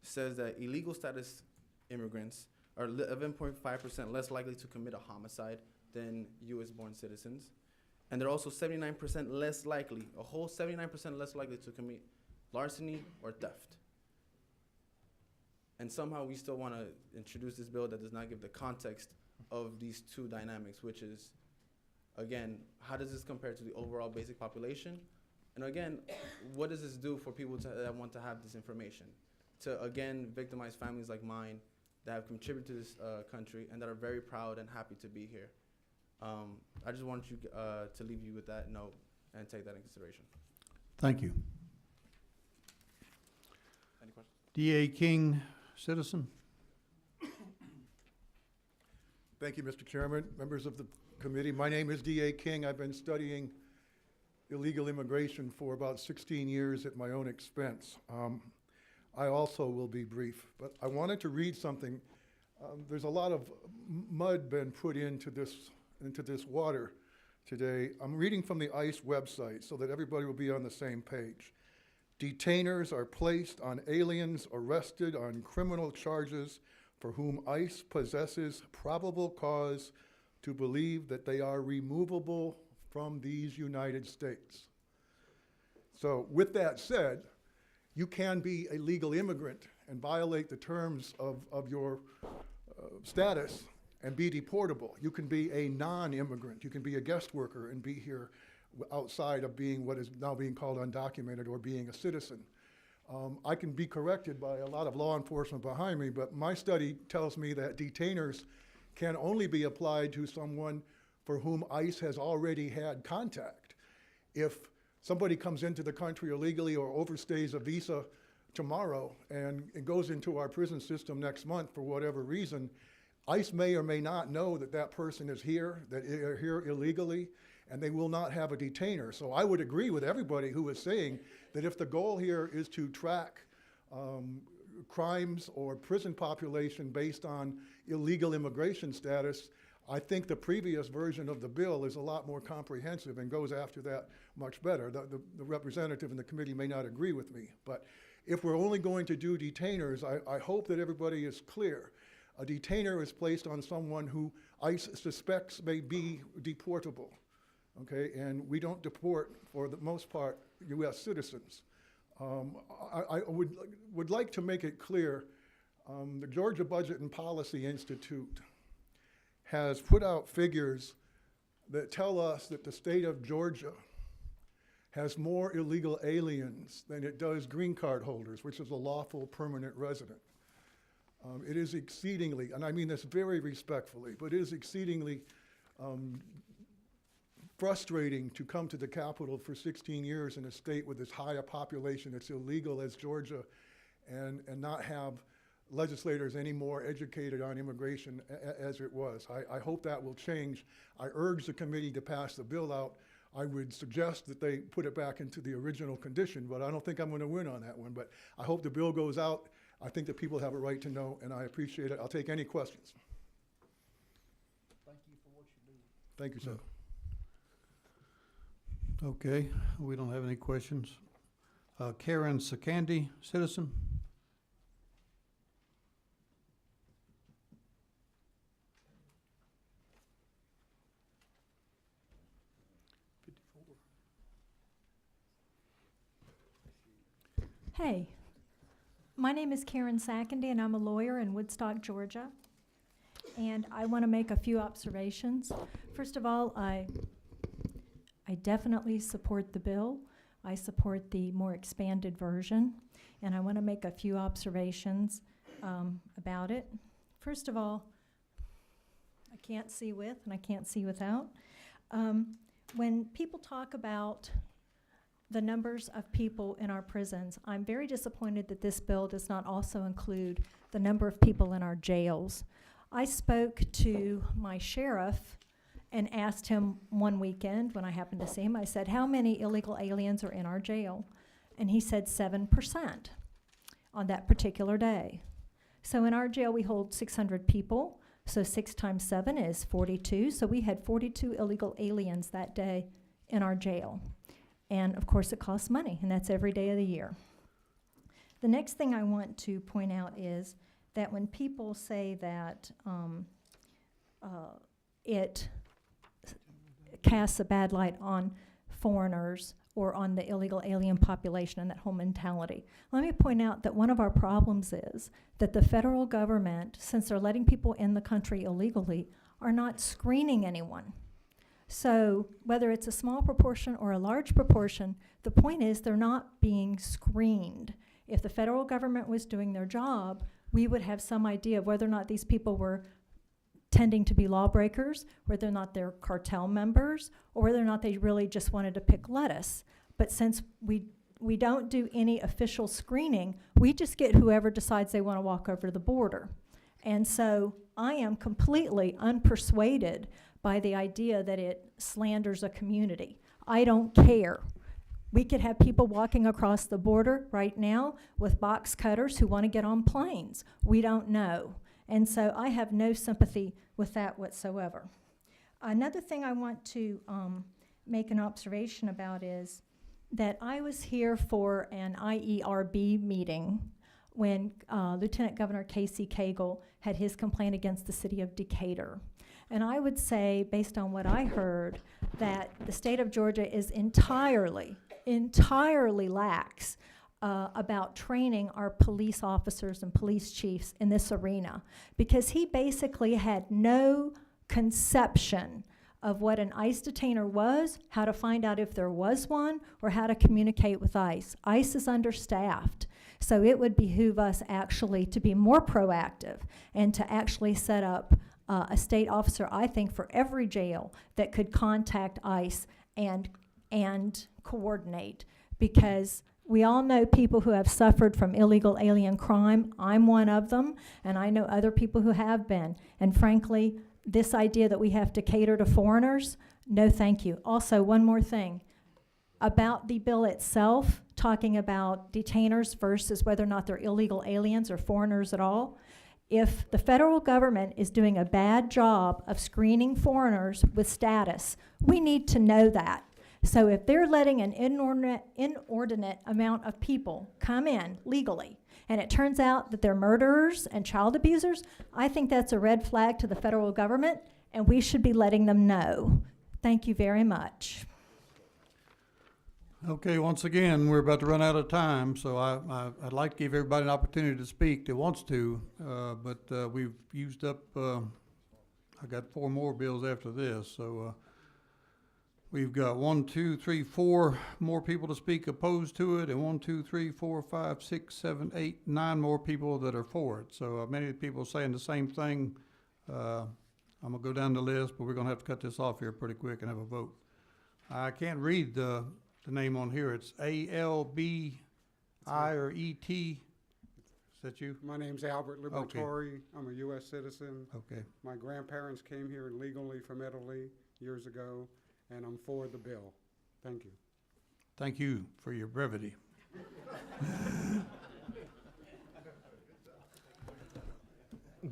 says that illegal status immigrants are 11.5% less likely to commit a homicide than U.S.-born citizens. And they're also 79% less likely, a whole 79% less likely to commit larceny or theft. And somehow we still want to introduce this bill that does not give the context of these two dynamics, which is, again, how does this compare to the overall basic population? And again, what does this do for people that want to have this information? To, again, victimize families like mine that have contributed to this country and that are very proud and happy to be here. I just wanted you to leave you with that note and take that in consideration. Thank you. Any questions? D.A. King, citizen. Thank you, Mr. Chairman, members of the committee. My name is D.A. King. I've been studying illegal immigration for about 16 years at my own expense. I also will be brief, but I wanted to read something. There's a lot of mud been put into this water today. I'm reading from the ICE website so that everybody will be on the same page. Detainers are placed on aliens arrested on criminal charges for whom ICE possesses probable cause to believe that they are removable from these United States. So with that said, you can be a legal immigrant and violate the terms of your status and be deportable. You can be a non-immigrant. You can be a guest worker and be here outside of being what is now being called undocumented or being a citizen. I can be corrected by a lot of law enforcement behind me, but my study tells me that detainers can only be applied to someone for whom ICE has already had contact. If somebody comes into the country illegally or overstays a visa tomorrow and goes into our prison system next month for whatever reason, ICE may or may not know that that person is here, that they're here illegally, and they will not have a detainer. So I would agree with everybody who is saying that if the goal here is to track crimes or prison population based on illegal immigration status, I think the previous version of the bill is a lot more comprehensive and goes after that much better. The representative in the committee may not agree with me, but if we're only going to do detainers, I hope that everybody is clear. A detainer is placed on someone who ICE suspects may be deportable, okay? And we don't deport, for the most part, US citizens. I would like to make it clear, the Georgia Budget and Policy Institute has put out figures that tell us that the state of Georgia has more illegal aliens than it does green card holders, which is a lawful permanent resident. It is exceedingly, and I mean this very respectfully, but it is exceedingly frustrating to come to the Capitol for 16 years in a state with as high a population that's illegal as Georgia and not have legislators any more educated on immigration as it was. I hope that will change. I urge the committee to pass the bill out. I would suggest that they put it back into the original condition, but I don't think I'm going to win on that one. But I hope the bill goes out. I think that people have a right to know, and I appreciate it. I'll take any questions. Thank you for what you do. Thank you, sir. Okay, we don't have any questions. Karen Secuirty, citizen. Hey, my name is Karen Secuirty, and I'm a lawyer in Woodstock, Georgia. And I want to make a few observations. First of all, I definitely support the bill. I support the more expanded version, and I want to make a few observations about it. First of all, I can't see with and I can't see without. When people talk about the numbers of people in our prisons, I'm very disappointed that this bill does not also include the number of people in our jails. I spoke to my sheriff and asked him one weekend when I happened to see him, I said, how many illegal aliens are in our jail? And he said 7% on that particular day. So in our jail, we hold 600 people. So 6 times 7 is 42. So we had 42 illegal aliens that day in our jail. And of course, it costs money, and that's every day of the year. The next thing I want to point out is that when people say that it casts a bad light on foreigners or on the illegal alien population and that whole mentality, let me point out that one of our problems is that the federal government, since they're letting people in the country illegally, are not screening anyone. So whether it's a small proportion or a large proportion, the point is they're not being screened. If the federal government was doing their job, we would have some idea of whether or not these people were tending to be lawbreakers, whether or not they're cartel members, or whether or not they really just wanted to pick lettuce. But since we don't do any official screening, we just get whoever decides they want to walk over the border. And so I am completely unpersuaded by the idea that it slanders a community. I don't care. We could have people walking across the border right now with box cutters who want to get on planes. We don't know. And so I have no sympathy with that whatsoever. Another thing I want to make an observation about is that I was here for an IERB meeting when Lieutenant Governor Casey Cagle had his complaint against the city of Decatur. And I would say, based on what I heard, that the state of Georgia is entirely lax about training our police officers and police chiefs in this arena, because he basically had no conception of what an ICE detainer was, how to find out if there was one, or how to communicate with ICE. ICE is understaffed, so it would behoove us actually to be more proactive and to actually set up a state officer, I think, for every jail that could contact ICE and coordinate, because we all know people who have suffered from illegal alien crime. I'm one of them, and I know other people who have been. And frankly, this idea that we have to cater to foreigners, no thank you. Also, one more thing about the bill itself, talking about detainers versus whether or not they're illegal aliens or foreigners at all. If the federal government is doing a bad job of screening foreigners with status, we need to know that. So if they're letting an inordinate amount of people come in legally, and it turns out that they're murderers and child abusers, I think that's a red flag to the federal government, and we should be letting them know. Thank you very much. Okay, once again, we're about to run out of time, so I'd like to give everybody an opportunity to speak that wants to, but we've used up, I got 4 more bills after this, so we've got 1, 2, 3, 4 more people to speak opposed to it, and 1, 2, 3, 4, 5, 6, 7, 8, 9 more people that are for it. So many people saying the same thing. I'm gonna go down the list, but we're gonna have to cut this off here pretty quick and have a vote. I can't read the name on here. It's A-L-B-I or E-T. Is that you? My name's Albert Liberatore. I'm a U.S. citizen. Okay. My grandparents came here legally from Italy years ago, and I'm for the bill. Thank you. Thank you for your brevity.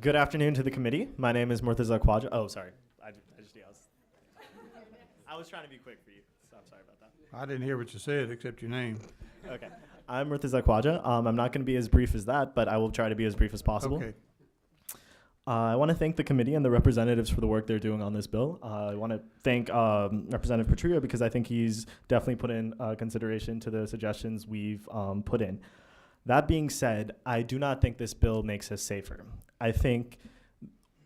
Good afternoon to the committee. My name is Murtaza Khwaja. Oh, sorry. I was trying to be quick for you, so I'm sorry about that. I didn't hear what you said except your name. Okay. I'm Murtaza Khwaja. I'm not going to be as brief as that, but I will try to be as brief as possible. Okay. I want to thank the committee and the representatives for the work they're doing on this bill. I want to thank Representative Petrillo because I think he's definitely put in consideration to the suggestions we've put in. That being said, I do not think this bill makes us safer. I think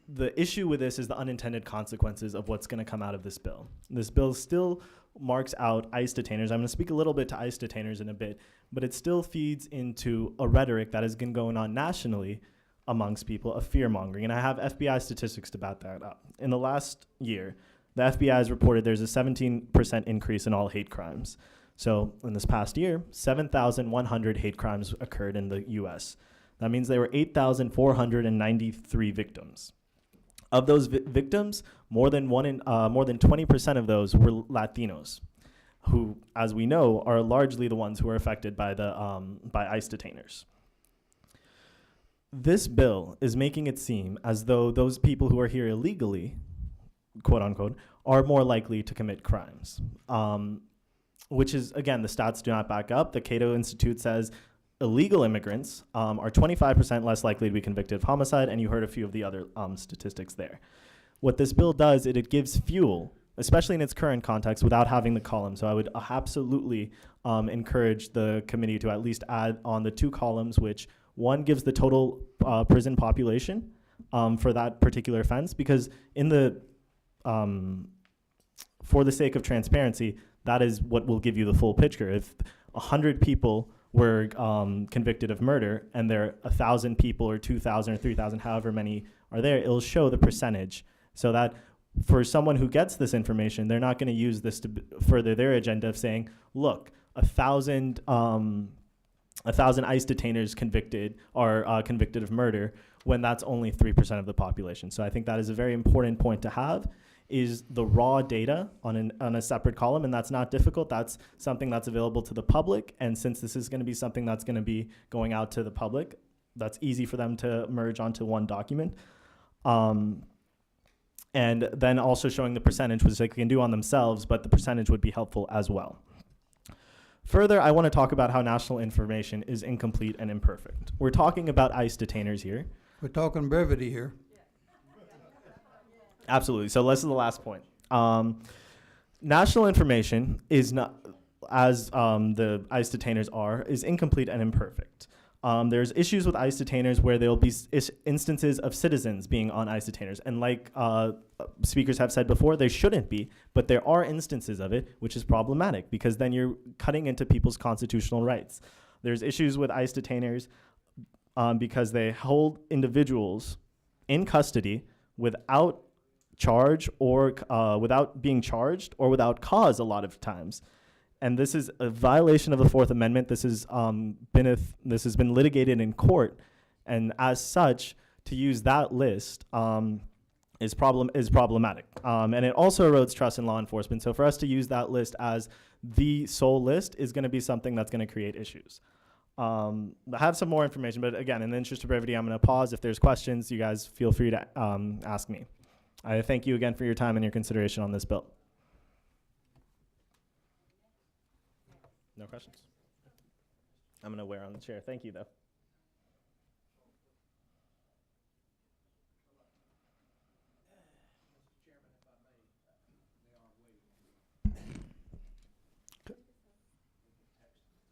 the issue with this is the unintended consequences of what's going to come out of this bill. This bill still marks out ICE detainers. I'm going to speak a little bit to ICE detainers in a bit, but it still feeds into a rhetoric that has been going on nationally amongst people of fear-mongering. And I have FBI statistics to back that up. In the last year, the FBI has reported there's a 17% increase in all hate crimes. So in this past year, 7,100 hate crimes occurred in the U.S. That means there were 8,493 victims. Of those victims, more than 20% of those were Latinos, who, as we know, are largely the ones who are affected by by ICE detainers. This bill is making it seem as though those people who are here illegally, quote unquote, are more likely to commit crimes, which is, again, the stats do not back up. The Cato Institute says illegal immigrants are 25% less likely to be convicted of homicide, and you heard a few of the other statistics there. What this bill does, it gives fuel, especially in its current context, without having the column. So I would absolutely encourage the committee to at least add on the 2 columns, which one gives the total prison population for that particular offense, because in the for the sake of transparency, that is what will give you the full picture. If 100 people were convicted of murder and there are 1,000 people or 2,000 or 3,000, however many are there, it'll show the percentage, so that for someone who gets this information, they're not going to use this to further their agenda of saying, look, 1,000 ICE detainers convicted are convicted of murder, when that's only 3% of the population. So I think that is a very important point to have, is the raw data on a separate column, and that's not difficult. That's something that's available to the public, and since this is going to be something that's going to be going out to the public, that's easy for them to merge onto one document. And then also showing the percentage, which they can do on themselves, but the percentage would be helpful as well. Further, I want to talk about how national information is incomplete and imperfect. We're talking about ICE detainers here. We're talking brevity here. Absolutely. So this is the last point. National information is not, as the ICE detainers are, is incomplete and imperfect. There's issues with ICE detainers where there will be instances of citizens being on ICE detainers. And like speakers have said before, there shouldn't be, but there are instances of it, which is problematic because then you're cutting into people's constitutional rights. There's issues with ICE detainers because they hold individuals in custody without charge or without being charged or without cause a lot of times. And this is a violation of the Fourth Amendment. This has been litigated in court, and as such, to use that list is problematic. And it also erodes trust in law enforcement. So for us to use that list as the sole list is going to be something that's going to create issues. I have some more information, but again, in the interest of brevity, I'm going to pause. If there's questions, you guys feel free to ask me. I thank you again for your time and your consideration on this bill. No questions? I'm going to wear on the chair. Thank you, though.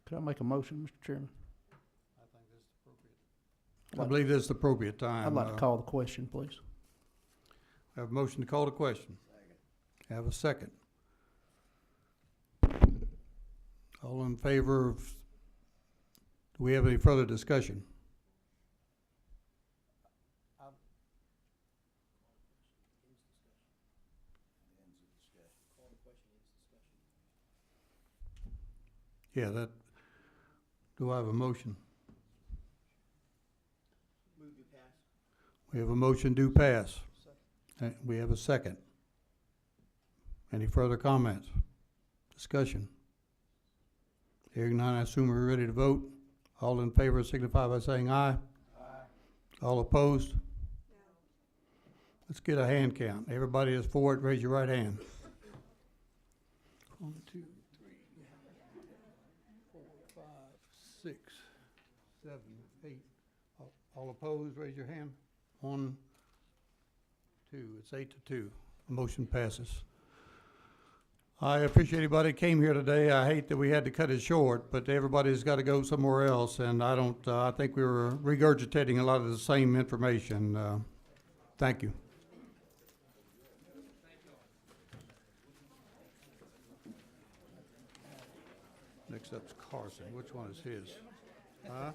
Could I make a motion, Mr. Chairman? I believe this is the appropriate time. I'd like to call the question, please. I have a motion to call the question. Have a second. All in favor of, do we have any further discussion? Yeah, that, do I have a motion? We have a motion to pass. We have a second. Any further comments? Discussion? Hearing none, I assume we're ready to vote. All in favor signify by saying aye. Aye. All opposed? No. Let's get a hand count. Everybody is for it, raise your right hand. 1, 2, 3, 4, 5, 6, 7, 8. All opposed, raise your hand. 1, 2. It's 8-2. The motion passes. I appreciate everybody that came here today. I hate that we had to cut it short, but everybody's got to go somewhere else, and I don't. I think we were regurgitating a lot of the same information. Thank you. Next up's Carson. Which one is his? Huh? 113.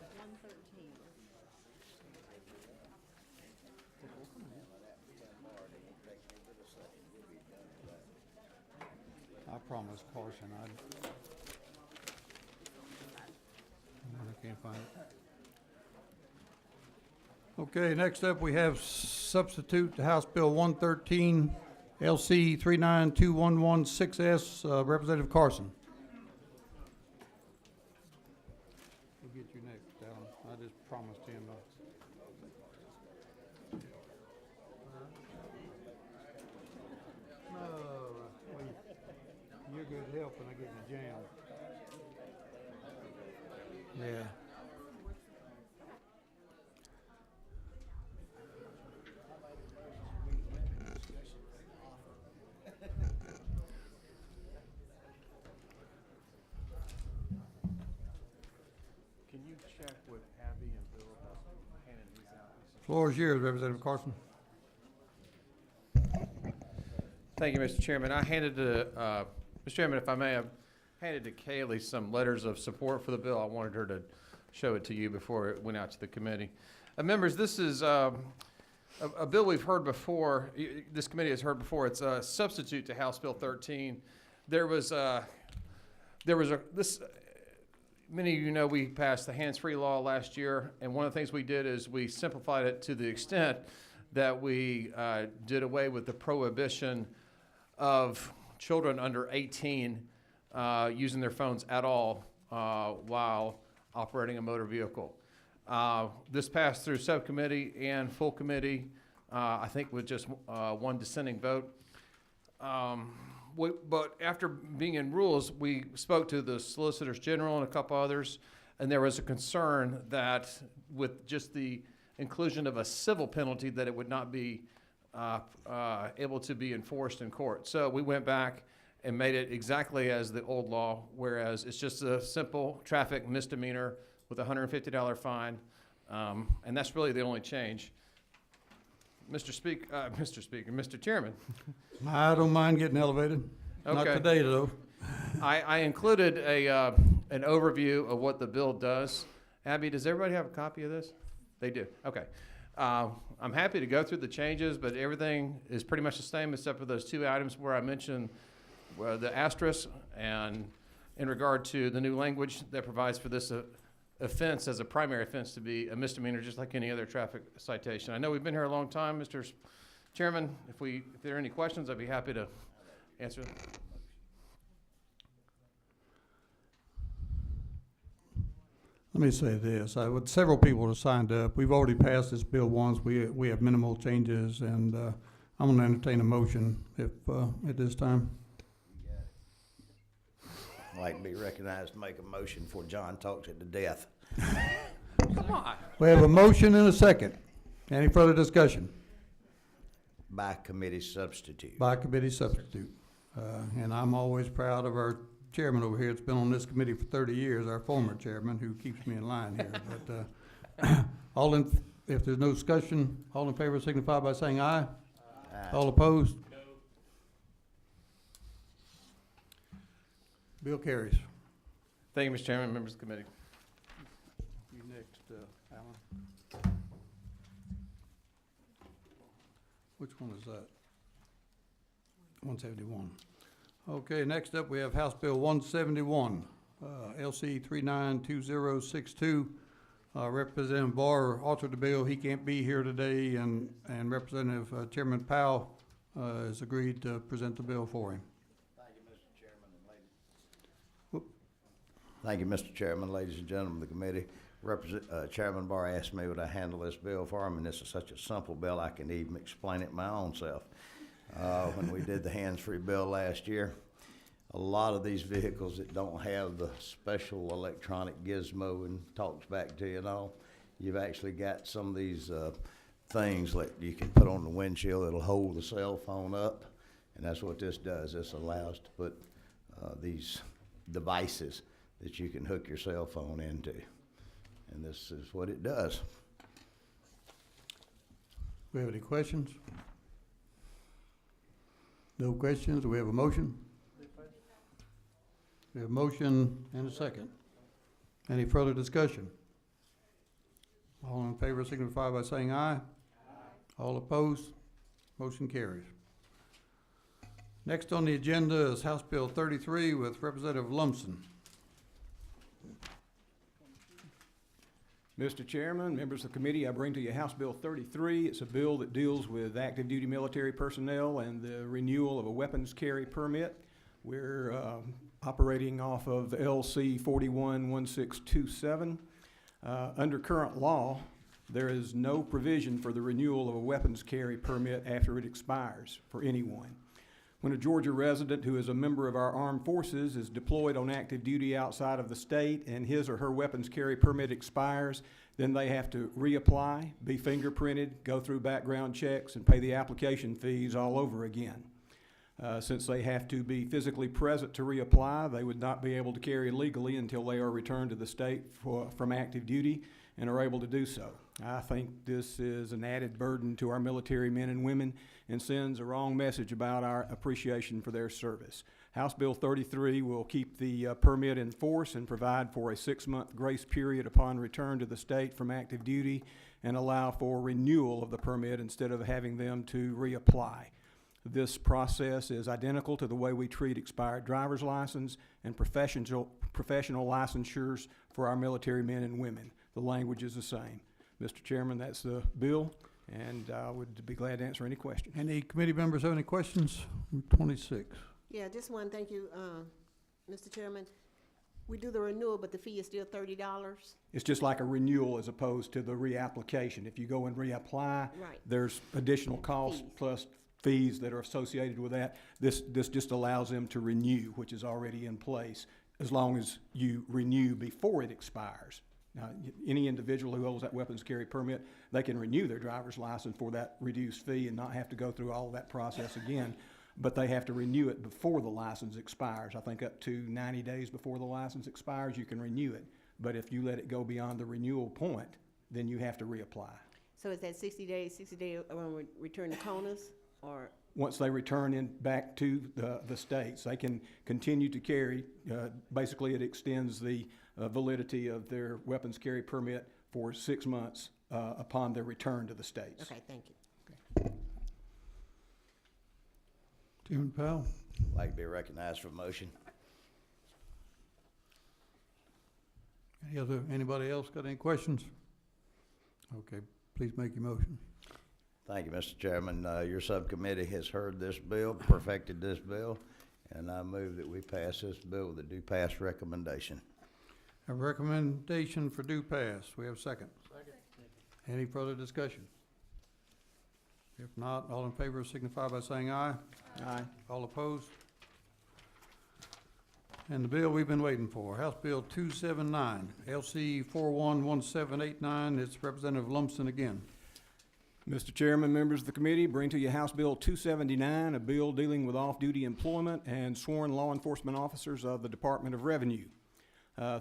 I promised Carson I can't find it. Okay, next up we have substitute to House Bill 113, LC 392116S, Representative Carson. We'll get you next, Alan. I just promised him. You're good help when I get in a jam. Yeah. Can you check with Abby and Bill about handing these out? Floor is yours, Representative Carson. Thank you, Mr. Chairman. I handed to, Mr. Chairman, if I may, I've handed to Kaylee some letters of support for the bill. I wanted her to show it to you before it went out to the committee. Members, this is a bill we've heard before. This committee has heard before. It's a substitute to House Bill 13. Many of you know we passed the hands-free law last year, and one of the things we did is we simplified it to the extent that we did away with the prohibition of children under 18 using their phones at all while operating a motor vehicle. This passed through subcommittee and full committee, I think with just one dissenting vote. But after being in rules, we spoke to the Solicitors General and a couple others, and there was a concern that with just the inclusion of a civil penalty that it would not be able to be enforced in court. So we went back and made it exactly as the old law, whereas it's just a simple traffic misdemeanor with a $150 fine, and that's really the only change. Mr. Chairman. I don't mind getting elevated. Not Okay. today, though. I included an overview of what the bill does. Abby, does everybody have a copy of this? They do. Okay. I'm happy to go through the changes, but everything is pretty much the same except for those two items where I mentioned the asterisk and in regard to the new language that provides for this offense as a primary offense to be a misdemeanor, just like any other traffic citation. I know we've been here a long time, Mr. Chairman. If there are any questions, I'd be happy to answer them. Let me say this, with several people have signed up, we've already passed this bill once, we have minimal changes, and I'm gonna entertain a motion if, at this time. I'd like to be recognized to make a motion before John talks it to death. Come on. We have a motion and a second. Any further discussion? By committee substitute. By committee substitute. And I'm always proud of our chairman over here. It's been on this committee for 30 years, our former chairman, who keeps me in line here. But if there's no discussion, all in favor signify by saying aye. Aye. All opposed? No. Bill carries. Thank you, Mr. Chairman, members of the committee. You next, Alan. Which one is that? 171. Okay, next up we have House Bill 171, LC 392062. Representative Barr authored the bill. He can't be here today, and Representative Chairman Powell has agreed to present the bill for him. Thank you, Mr. Chairman and ladies. Thank you, Mr. Chairman, ladies and gentlemen of the committee. Chairman Barr asked me would I handle this bill for him, and this is such a simple bill I can even explain it my own self. When we did the hands-free bill last year, a lot of these vehicles that don't have the special electronic gizmo and talks back to you and all, you've actually got some of these things that you can put on the windshield that'll hold the cell phone up, and that's what this does. This allows to put these devices that you can hook your cell phone into, and this is what it does. We have any questions? No questions. Do we have a motion? We have a motion and a second. Any further discussion? All in favor signify by saying aye. Aye. All opposed? Motion carries. Next on the agenda is House Bill 33 with Representative Lumsden. Mr. Chairman, members of the committee, I bring to you House Bill 33. It's a bill that deals with active duty military personnel and the renewal of a weapons carry permit. We're operating off of the LC 411627. Under current law, there is no provision for the renewal of a weapons carry permit after it expires for anyone. When a Georgia resident who is a member of our armed forces is deployed on active duty outside of the state and his or her weapons carry permit expires, then they have to reapply, be fingerprinted, go through background checks, and pay the application fees all over again. Since they have to be physically present to reapply, they would not be able to carry legally until they are returned to the state from active duty and are able to do so. I think this is an added burden to our military men and women and sends a wrong message about our appreciation for their service. House Bill 33 will keep the permit in force and provide for a 6-month grace period upon return to the state from active duty and allow for renewal of the permit instead of having them to reapply. This process is identical to the way we treat expired driver's license and professional licensures for our military men and women. The language is the same. Mr. Chairman, that's the bill, and I would be glad to answer any questions. Any committee members have any questions? 26. Yeah, just one, thank you, Mr. Chairman. We do the renewal, but the fee is still $30? It's just like a renewal as opposed to the reapplication. If you go and reapply, Right. there's additional costs Fees. plus fees that are associated with that. This just allows them to renew, which is already in place, as long as you renew before it expires. Now, any individual who holds that weapons carry permit, they can renew their driver's license for that reduced fee and not have to go through all of that process again, but they have to renew it before the license expires. I think up to 90 days before the license expires, you can renew it. But if you let it go beyond the renewal point, then you have to reapply. So is that 60 days when we return to CONUS, or? Once they return back to the states, they can continue to carry. Basically, it extends the validity of their weapons carry permit for 6 months upon their return to the states. Okay, thank you. Chairman Powell? Like to be recognized for a motion. Anybody else got any questions? Okay, please make your motion. Thank you, Mr. Chairman. Your subcommittee has heard this bill, perfected this bill, and I move that we pass this bill with a do pass recommendation. A recommendation for due pass. We have a second. Second. Any further discussion? If not, all in favor signify by saying aye. Aye. All opposed? And the bill we've been waiting for, House Bill 279, LC 411789. It's Representative Lumpson again. Mr. Chairman, members of the committee, bring to you House Bill 279, a bill dealing with off-duty employment and sworn law enforcement officers of the Department of Revenue.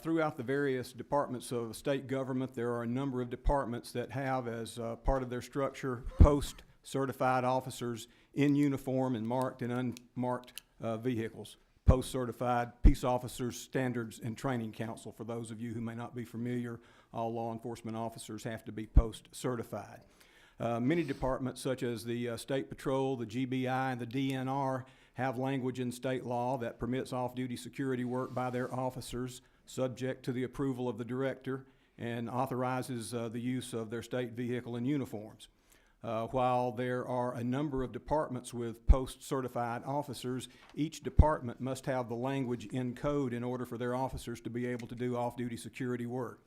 Throughout the various departments of state government, there are a number of departments that have as part of their structure post-certified officers in uniform and marked and unmarked vehicles. Post-certified Peace Officers Standards and Training Council. For those of you who may not be familiar, all law enforcement officers have to be post-certified. Many departments, such as the State Patrol, the GBI, and the DNR, have language in state law that permits off-duty security work by their officers, subject to the approval of the director, and authorizes the use of their state vehicle and uniforms. While there are a number of departments with post-certified officers, each department must have the language in code in order for their officers to be able to do off-duty security work.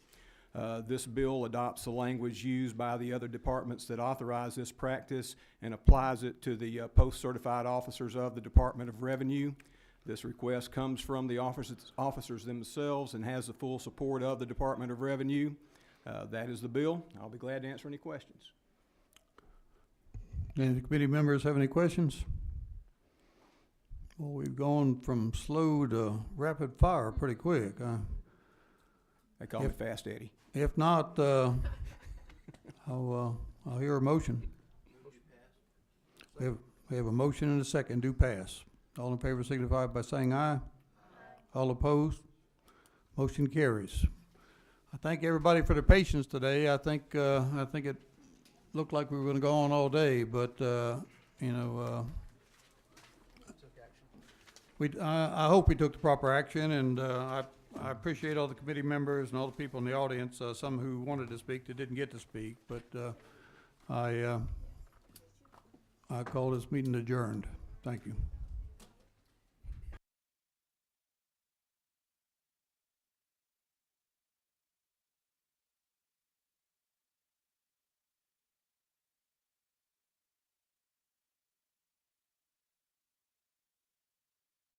This bill adopts the language used by the other departments that authorize this practice and applies it to the post-certified officers of the Department of Revenue. This request comes from the officers themselves and has the full support of the Department of Revenue. That is the bill. I'll be glad to answer any questions. Any of the committee members have any questions? Well, we've gone from slow to rapid fire pretty quick. They call me Fast Eddie. If not, I'll hear a motion. We have a motion and a second, do pass. All in favor signify by saying aye. Aye. All opposed? Motion carries. I thank everybody for their patience today. I think it looked like we were going to go on all day, but I hope we took the proper action, and I appreciate all the committee members and all the people in the audience. Some who wanted to speak that didn't get to speak, but I call this meeting adjourned. Thank you.